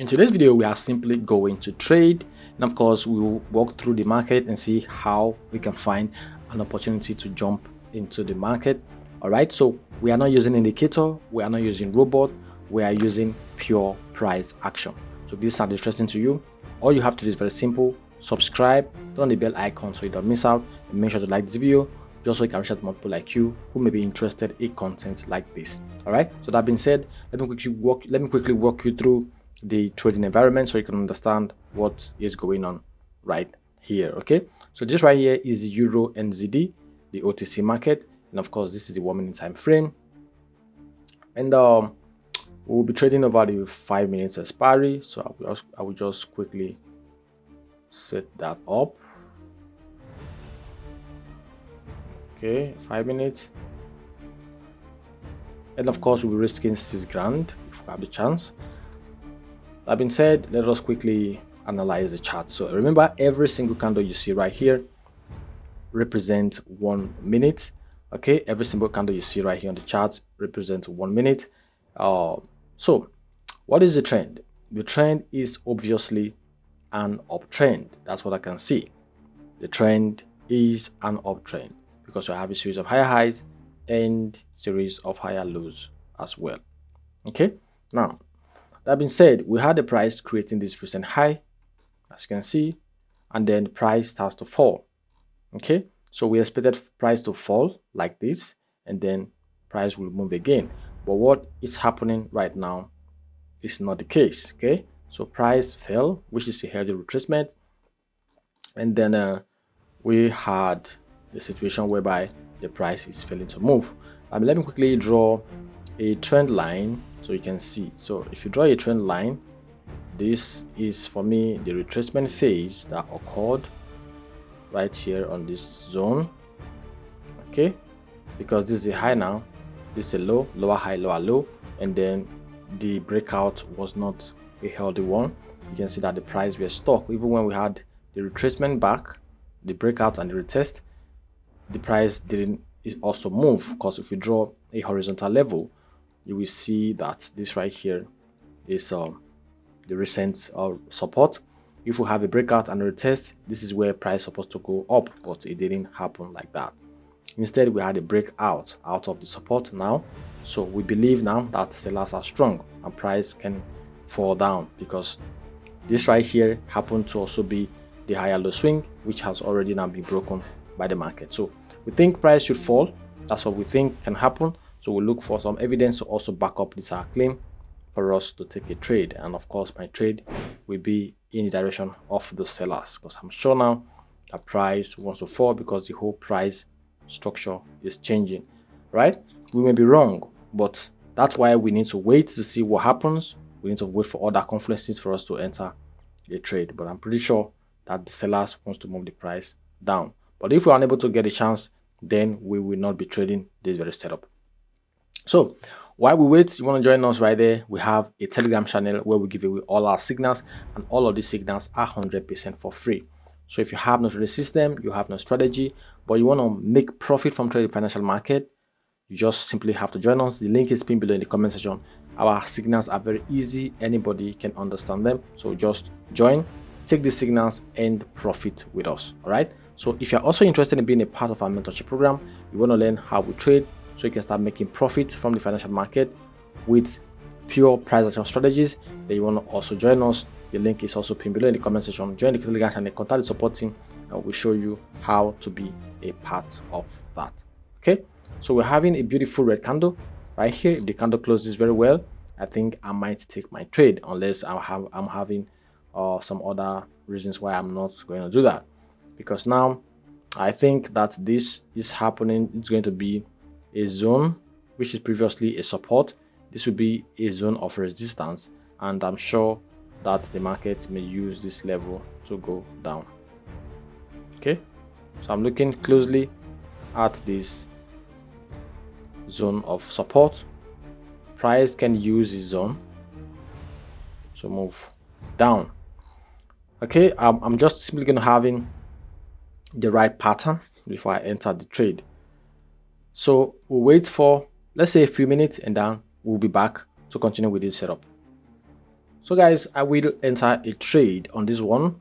In today's video, we are simply going to trade, and of course, we will walk through the market and see how we can find an opportunity to jump into the market. All right, so we are not using indicator, we are not using robot, we are using pure price action. So this sounds interesting to you. All you have to do is very simple: subscribe, turn on the bell icon so you don't miss out, and make sure to like this video just so you can reach out to more people like you who may be interested in content like this. All right, so that being said, let me quickly walk you through the trading environment so you can understand what is going on right here. Okay, so this right here is Euro NZD, the OTC market, and of course this is the 1 minute time frame, and we'll be trading over the 5 minutes expiry. So I will just quickly set that up. Okay, 5 minutes, and of course we'll be risking 6 grand if we have the chance. That being said, let us quickly analyze the chart. So remember, every single candle you see right here represents 1 minute. Okay, every single candle you see right here on the chart represents 1 minute. So what is the trend? The trend is obviously an uptrend. That's what I can see. The trend is an uptrend because you have a series of higher highs and series of higher lows as well. Okay, now that being said, we had the price creating this recent high, as you can see, and then the price starts to fall. Okay, so we expected price to fall like this, and then price will move again. But what is happening right now is not the case. Okay, so price fell, which is a healthy retracement, and then we had a situation whereby the price is failing to move. Let me quickly draw a trend line so you can see. So if you draw a trend line, this is for me the retracement phase that occurred right here on this zone. Okay, because this is a high now, this is a low, lower high, lower low, and then the breakout was not a healthy one. You can see that the price was stuck. Even when we had the retracement back, the breakout and the retest, the price didn't also move, because if we draw a horizontal level, you will see that this right here is the recent support. If we have a breakout and a retest, this is where price supposed to go up, but it didn't happen like that. Instead, we had a breakout out of the support now. So we believe now that sellers are strong and price can fall down, because this right here happened to also be the higher low swing, which has already now been broken by the market. So we think price should fall. That's what we think can happen. So we'll look for some evidence to also back up this claim for us to take a trade. And of course, my trade will be in the direction of the sellers, because I'm sure now the price wants to fall because the whole price structure is changing, right? We may be wrong, but that's why we need to wait to see what happens. We need to wait for other confluences for us to enter a trade. But I'm pretty sure that the sellers wants to move the price down. But if we're unable to get a chance, then we will not be trading this very setup. So while we wait, you want to join us right there. We have a Telegram channel where we give away all our signals, and all of these signals are 100% for free. So if you have no trading system, you have no strategy, but you want to make profit from trading financial market, you just simply have to join us. The link is pinned below in the comment section. Our signals are very easy, anybody can understand them. So just join, take the signals, and profit with us. All right. So if you're also interested in being a part of our mentorship program, you want to learn how we trade so you can start making profit from the financial market with pure price action strategies, then you want to also join us. The link is also pinned below in the comment section. Join the Telegram channel, contact the support team, and we'll show you how to be a part of that. Okay, so we're having a beautiful red candle right here. If the candle closes very well, I think I might take my trade, unless I'm having some other reasons why I'm not going to do that. Because now I think that this is happening. It's going to be a zone which is previously a support. This will be a zone of resistance, and I'm sure that the market may use this level to go down. Okay, so I'm looking closely at this zone of support. Price can use this zone to move down. Okay, I'm just simply going to having the right pattern before I enter the trade. So we'll wait for, let's say, a few minutes, and then we'll be back to continue with this setup. So guys, I will enter a trade on this one.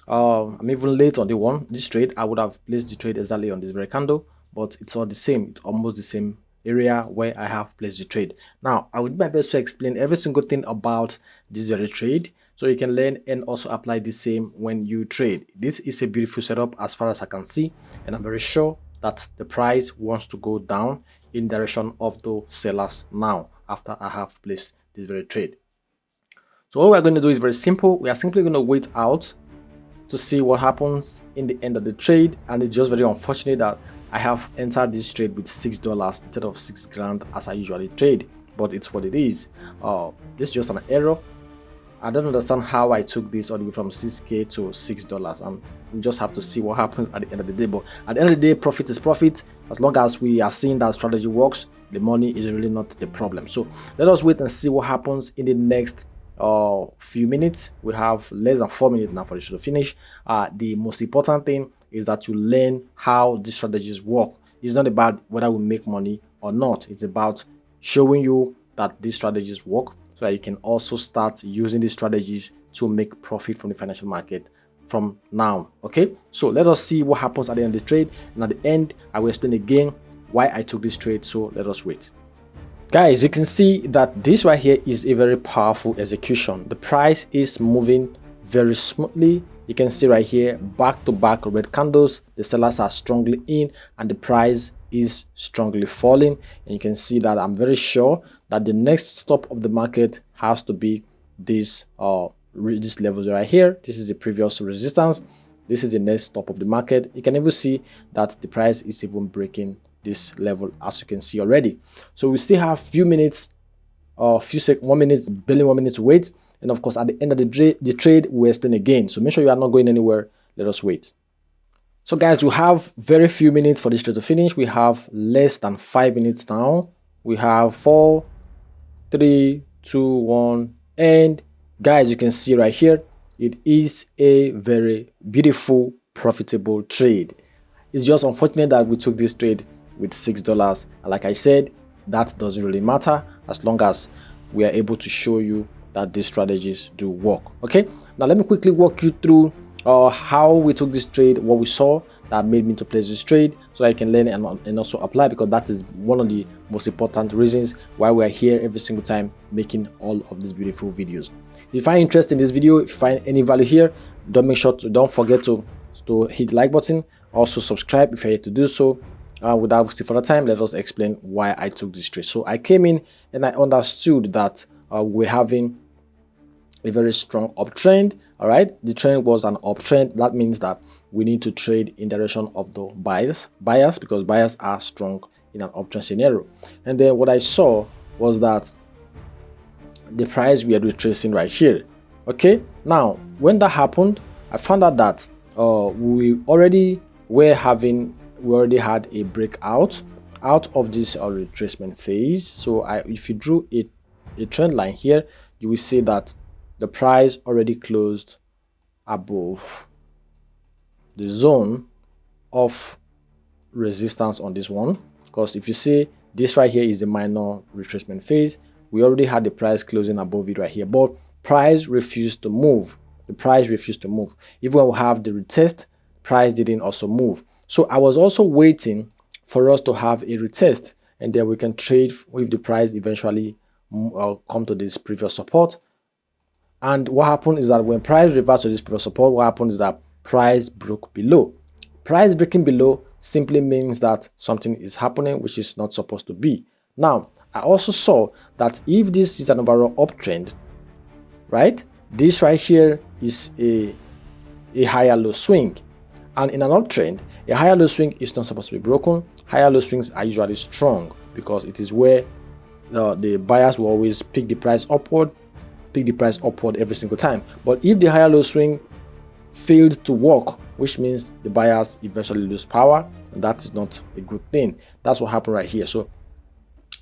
I'm even late on this trade. I would have placed the trade exactly on this very candle, but it's all the same. It's almost the same area where I have placed the trade. Now, I will do my best to explain every single thing about this very trade so you can learn and also apply the same when you trade. This is a beautiful setup as far as I can see, and I'm very sure that the price wants to go down in direction of the sellers now after I have placed this very trade. So what we're going to do is very simple. We are simply going to wait out to see what happens in the end of the trade, and it's just very unfortunate that I have entered this trade with $6 instead of 6 grand as I usually trade, but it's what it is. This is just an error. I don't understand how I took this all the way from 6k to $6, and we just have to see what happens at the end of the day. But at the end of the day, profit is profit. As long as we are seeing that strategy works, the money is really not the problem. So let us wait and see what happens in the next few minutes. We have less than 4 minutes now for the show to finish. The most important thing is that you learn how these strategies work. It's not about whether we make money or not. It's about showing you that these strategies work so that you can also start using these strategies to make profit from the financial market from now. Okay, so let us see what happens at the end of the trade, and at the end I will explain again why I took this trade. So let us wait. Guys, you can see that this right here is a very powerful execution. The price is moving very smoothly. You can see right here, back to back red candles. The sellers are strongly in and the price is strongly falling. And you can see that I'm very sure that the next stop of the market has to be this these levels right here. This is the previous resistance. This is the next stop of the market. You can even see that the price is even breaking this level, as you can see already. So we still have few minutes, 1 minute, barely 1 minute to wait. And of course, at the end of the trade, we'll explain again. So make sure you are not going anywhere. Let us wait. So guys, we have very few minutes for this trade to finish. We have less than 5 minutes now. We have 4, 3, 2, 1, and guys, you can see right here, it is a very beautiful, profitable trade. It's just unfortunate that we took this trade with $6, and like I said, that doesn't really matter as long as we are able to show you that these strategies do work. Okay, now let me quickly walk you through how we took this trade, what we saw that made me to place this trade, so I can learn and also apply, because that is one of the most important reasons why we are here every single time making all of these beautiful videos. If you find interest in this video, if you find any value here, don't forget to hit the like button. Also subscribe if you're here to do so. Without wasting further time, let us explain why I took this trade. So I came in and I understood that we're having a very strong uptrend. All right, the trend was an uptrend. That means that we need to trade in direction of the buyers, because buyers are strong in an uptrend scenario. And then what I saw was that the price we are retracing right here. Okay, now when that happened, I found out that we already had a breakout out of this retracement phase. So if you drew a trend line here, you will see that the price already closed above the zone of resistance on this one, because if you see, this right here is a minor retracement phase. We already had the price closing above it right here, but price refused to move. The price refused to move. Even when we have the retest, price didn't also move. So I was also waiting for us to have a retest, and then we can trade with the price eventually come to this previous support. And what happened is that when price reversed to this previous support, what happened is that price broke below. Price breaking below simply means that something is happening which is not supposed to be. Now, I also saw that if this is an overall uptrend, right, this right here is a higher low swing. And in an uptrend, a higher low swing is not supposed to be broken. Higher low swings are usually strong because it is where the buyers will always pick the price upward every single time. But if the higher low swing failed to work, which means the buyers eventually lose power, and that is not a good thing. That's what happened right here. So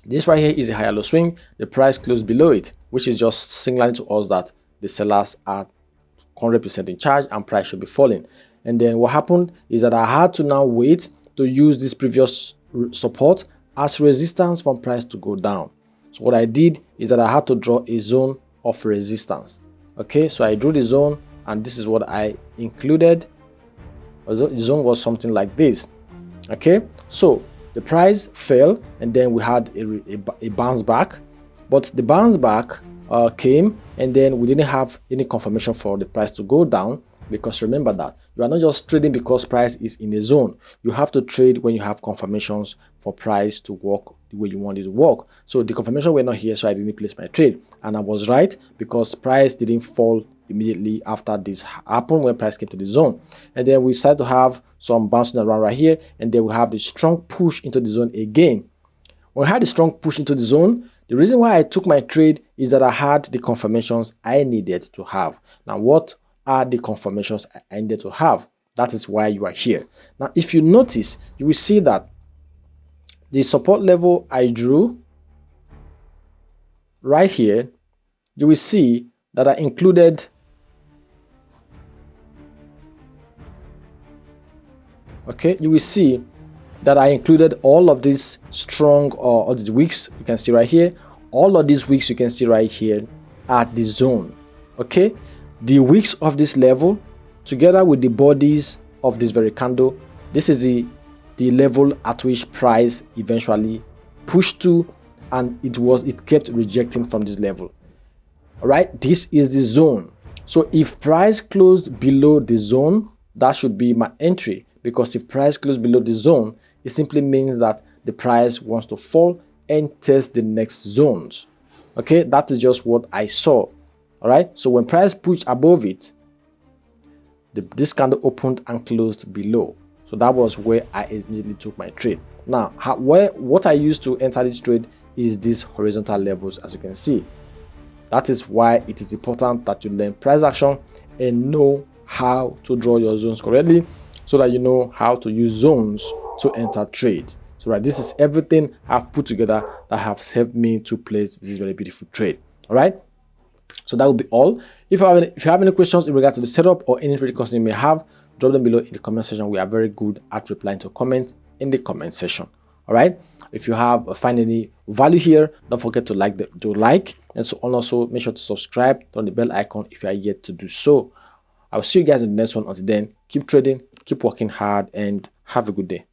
this right here is a higher low swing. The price closed below it, which is just signaling to us that the sellers are 100% in charge and price should be falling. And then what happened is that I had to now wait to use this previous support as resistance for price to go down. So what I did is that I had to draw a zone of resistance. Okay, so I drew the zone, and this is what I included. The zone was something like this. Okay, so the price fell, and then we had a bounce back, but the bounce back came, and then we didn't have any confirmation for the price to go down, because remember that you are not just trading because price is in a zone. You have to trade when you have confirmations for price to work the way you want it to work. So the confirmation were not here, so I didn't place my trade, and I was right, because price didn't fall immediately after this happened when price came to the zone. And then we started to have some bouncing around right here, and then we have the strong push into the zone again. When I had a strong push into the zone, the reason why I took my trade is that I had the confirmations I needed to have. Now, what are the confirmations I needed to have? That is why you are here. Now, if you notice, you will see that the support level I drew right here, you will see that I included you will see that I included all of these strong or these wicks you can see right here. All of these wicks you can see right here at the zone. Okay, the wicks of this level together with the bodies of this very candle, this is the level at which price eventually pushed to, and it kept rejecting from this level. All right, this is the zone. So if price closed below the zone, that should be my entry, because if price closed below the zone, it simply means that the price wants to fall and test the next zones. Okay, that is just what I saw. All right, so when price pushed above it, this candle opened and closed below. So that was where I immediately took my trade. Now, what I used to enter this trade is these horizontal levels, as you can see. That is why it is important that you learn price action and know how to draw your zones correctly, so that you know how to use zones to enter trades. So right, this is everything I've put together that has helped me to place this very beautiful trade. All right, so that will be all. If you have any questions in regard to the setup or any trading questions you may have, drop them below in the comment section. We are very good at replying to comments in the comment section. All right, if you find any value here, don't forget to like and so on. Also make sure to subscribe, turn on the bell icon if you are yet to do so. I'll see you guys in the next one. Until then, keep trading, keep working hard, and have a good day.